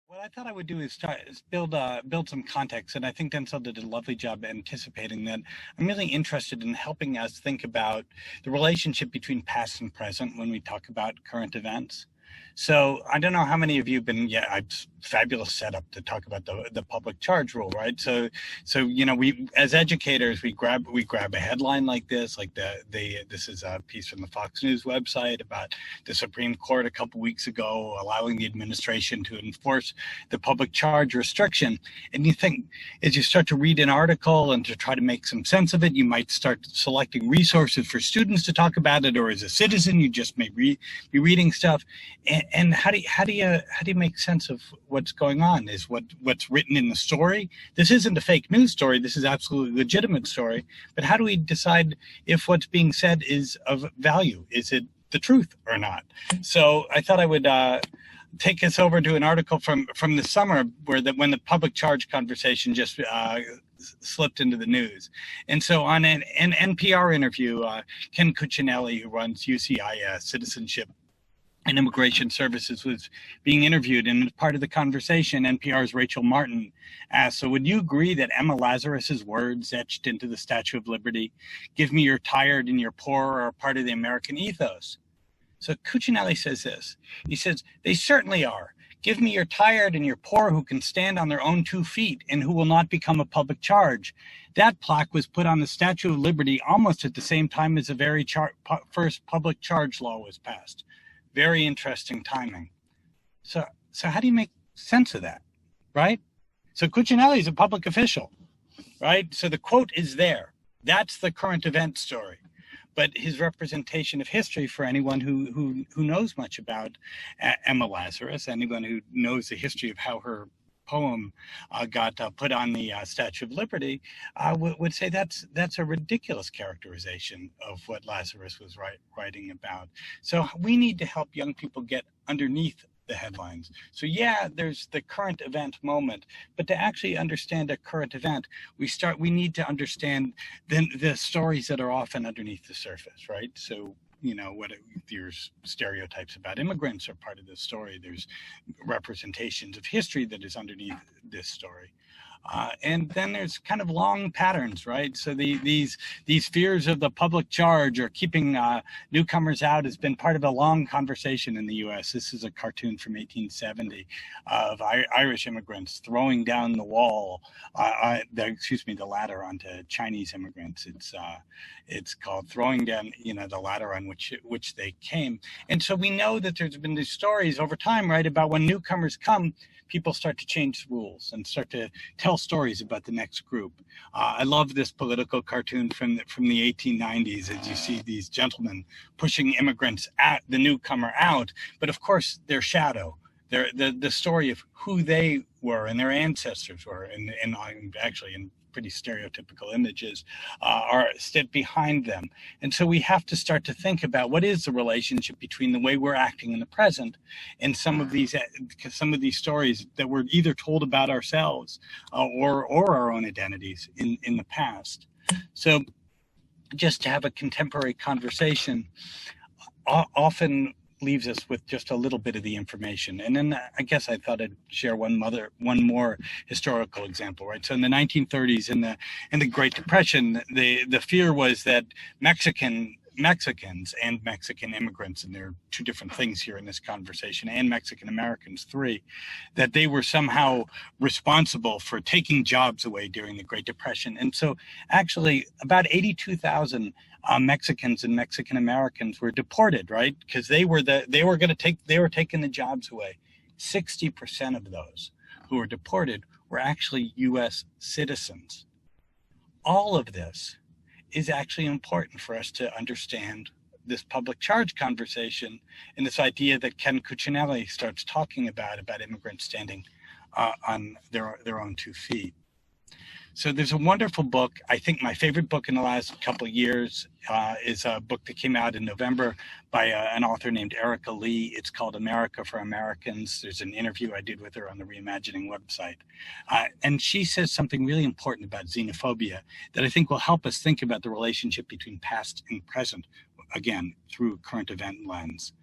What I thought I would do is build some context, and I think Denzel did a lovely job anticipating that. I'm really interested in helping us think about the relationship between past and present when we talk about current events. So I don't know how many of you have been. Yeah, fabulous setup to talk about the public charge rule, right? So we as educators we grab a headline like this, like this is a piece from the Fox News website about the Supreme Court a couple weeks ago allowing the administration to enforce the public charge restriction. And you think, as you start to read an article and to try to make some sense of it, you might start selecting resources for students to talk about it, or as a citizen, you just may be reading stuff. And how do you make sense of what's going on? Is what's written in the story? This isn't a fake news story. This is absolutely legitimate story. But how do we decide if what's being said is of value? Is it the truth or not? So I thought I would take us over to an article from the summer when the public charge conversation just slipped into the news. And so on an NPR interview, Ken Cuccinelli, who runs UCI Citizenship and Immigration Services, was being interviewed, and as part of the conversation, NPR's Rachel Martin asked, so would you agree that Emma Lazarus's words etched into the Statue of Liberty, "Give me your tired and your poor," are part of the American ethos? So Cuccinelli says this. He says, they certainly are. Give me your tired and your poor who can stand on their own 2 feet and who will not become a public charge. That plaque was put on the Statue of Liberty almost at the same time as the very first public charge law was passed. Very interesting timing. So how do you make sense of that, right? So Cuccinelli is a public official, right? So the quote is there. That's the current event story. But his representation of history, for anyone who knows much about Emma Lazarus, anyone who knows the history of how her poem got put on the Statue of Liberty, would say that's a ridiculous characterization of what Lazarus was writing about. So we need to help young people get underneath the headlines. So yeah, there's the current event moment, but to actually understand a current event, we need to understand the stories that are often underneath the surface, right? So there's stereotypes about immigrants are part of this story. There's representations of history that is underneath this story. And then there's kind of long patterns, right? So these fears of the public charge or keeping newcomers out has been part of a long conversation in the U.S. This is a cartoon from 1870 of Irish immigrants throwing down the the ladder onto Chinese immigrants. It's called throwing down, the ladder on which they came. And so we know that there's been these stories over time, right, about when newcomers come, people start to change rules and start to tell stories about the next group. I love this political cartoon from the 1890s, as you see these gentlemen pushing immigrants at the newcomer out, but of course their shadow, the story of who they were and their ancestors were, and actually in pretty stereotypical images, are sit behind them. And so we have to start to think about what is the relationship between the way we're acting in the present and some of these stories that were either told about ourselves or our own identities in the past. So just to have a contemporary conversation often leaves us with just a little bit of the information. And then I guess I thought I'd share one more historical example, right? So in the 1930s, in the Great Depression, the fear was that Mexicans and Mexican immigrants, and there are two different things here in this conversation, and Mexican Americans, three, that they were somehow responsible for taking jobs away during the Great Depression. And so actually about 82,000 Mexicans and Mexican Americans were deported, right? Because they were taking the jobs away. 60% of those who were deported were actually U.S. citizens. All of this is actually important for us to understand this public charge conversation and this idea that Ken Cuccinelli starts talking about immigrants standing on their own 2 feet. So there's a wonderful book. I think my favorite book in the last couple of years is a book that came out in November by an author named Erica Lee. It's called America for Americans. There's an interview I did with her on the Reimagining website. And she says something really important about xenophobia that I think will help us think about the relationship between past and present, again, through current event lens.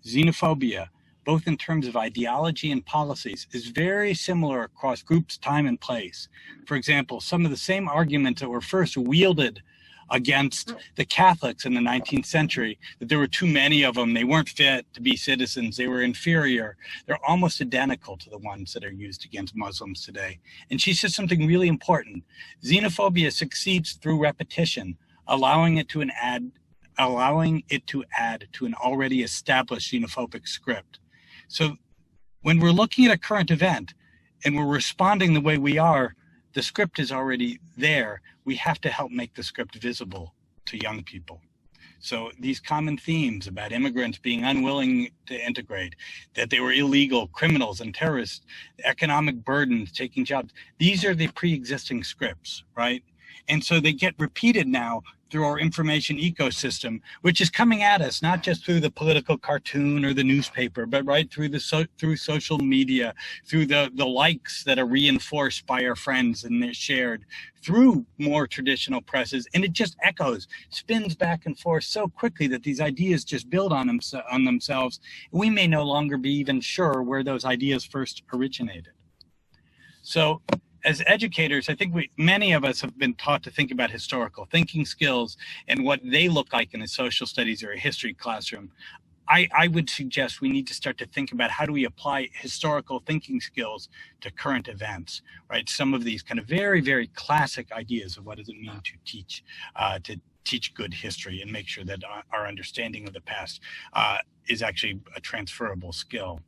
Xenophobia both in terms of ideology and policies, is very similar across groups, time, and place. For example, some of the same arguments that were first wielded against the Catholics in the 19th century, that there were too many of them, they weren't fit to be citizens, they were inferior, they're almost identical to the ones that are used against Muslims today. And she says something really important. Xenophobia succeeds through repetition, allowing it to add to an already established xenophobic script. So when we're looking at a current event and we're responding the way we are, the script is already there. We have to help make the script visible to young people. So these common themes about immigrants being unwilling to integrate, that they were illegal, criminals and terrorists, economic burdens, taking jobs, these are the pre-existing scripts, right? And so they get repeated now through our information ecosystem, which is coming at us, not just through the political cartoon or the newspaper, but right through through social media, through the likes that are reinforced by our friends and they're shared, through more traditional presses. And it just echoes, spins back and forth so quickly that these ideas just build on themselves. We may no longer be even sure where those ideas first originated. So as educators, I think many of us have been taught to think about historical thinking skills and what they look like in a social studies or a history classroom. I would suggest we need to start to think about how do we apply historical thinking skills to current events, right? Some of these kind of very, very classic ideas of what does it mean to teach good history and make sure that our understanding of the past is actually a transferable skill.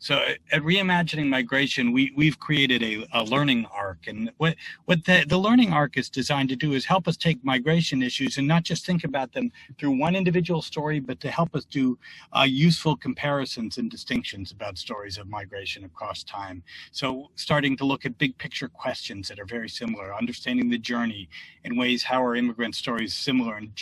So at Reimagining Migration, we've created a learning arc, and what the learning arc is designed to do is help us take migration issues and not just think about them through one individual story, but to help us do useful comparisons and distinctions about stories of migration across time. So starting to look at big picture questions that are very similar, understanding the journey in ways how are immigrant stories similar and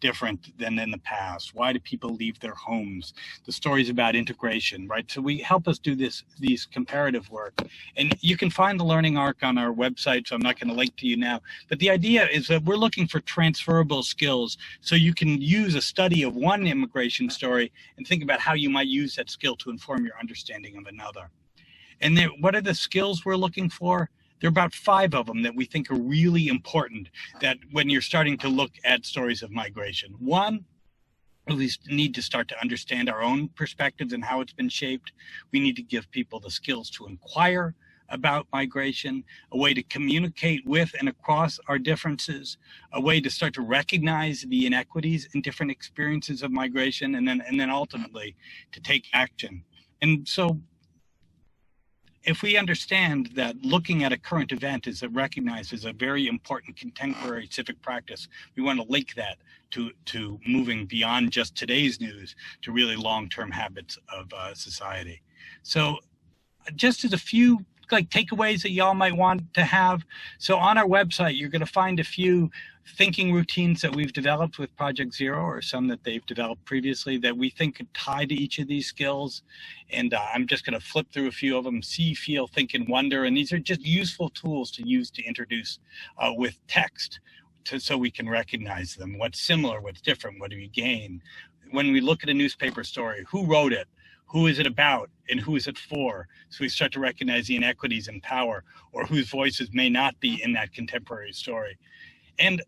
different than in the past? Why do people leave their homes? The stories about integration, right? So we help us do these comparative work. And you can find the learning arc on our website, so I'm not going to link to you now. But the idea is that we're looking for transferable skills so you can use a study of one immigration story and think about how you might use that skill to inform your understanding of another. And then what are the skills we're looking for? There are about 5 of them that we think are really important that when you're starting to look at stories of migration. One, at least need to start to understand our own perspectives and how it's been shaped. We need to give people the skills to inquire about migration, a way to communicate with and across our differences, a way to start to recognize the inequities in different experiences of migration, and then ultimately to take action. And so if we understand that looking at a current event is recognized as a very important contemporary civic practice, we want to link that to moving beyond just today's news to really long-term habits of society. So just as a few takeaways that y'all might want to have. So on our website, you're going to find a few thinking routines that we've developed with Project Zero, or some that they've developed previously that we think could tie to each of these skills. And I'm just going to flip through a few of them: see, feel, think, and wonder. And these are just useful tools to use to introduce with text so we can recognize them. What's similar, what's different, what do we gain? When we look at a newspaper story, who wrote it? Who is it about and who is it for? So we start to recognize the inequities in power or whose voices may not be in that contemporary story. And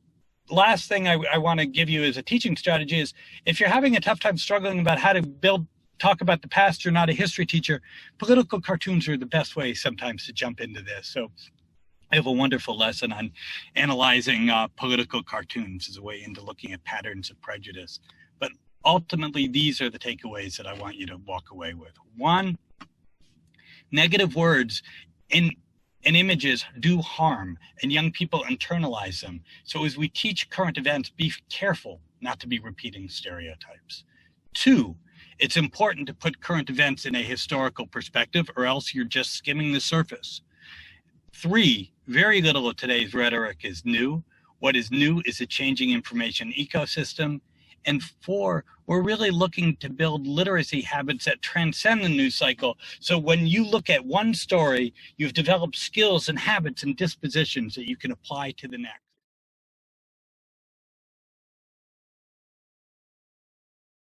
last thing I want to give you as a teaching strategy is if you're having a tough time struggling about how to talk about the past, you're not a history teacher, political cartoons are the best way sometimes to jump into this. So I have a wonderful lesson on analyzing political cartoons as a way into looking at patterns of prejudice. But ultimately, these are the takeaways that I want you to walk away with. 1, negative words and images do harm, and young people internalize them. So as we teach current events, be careful not to be repeating stereotypes. 2, it's important to put current events in a historical perspective, or else you're just skimming the surface. 3, very little of today's rhetoric is new. What is new is a changing information ecosystem. And 4, we're really looking to build literacy habits that transcend the news cycle. So when you look at one story, you've developed skills and habits and dispositions that you can apply to the next.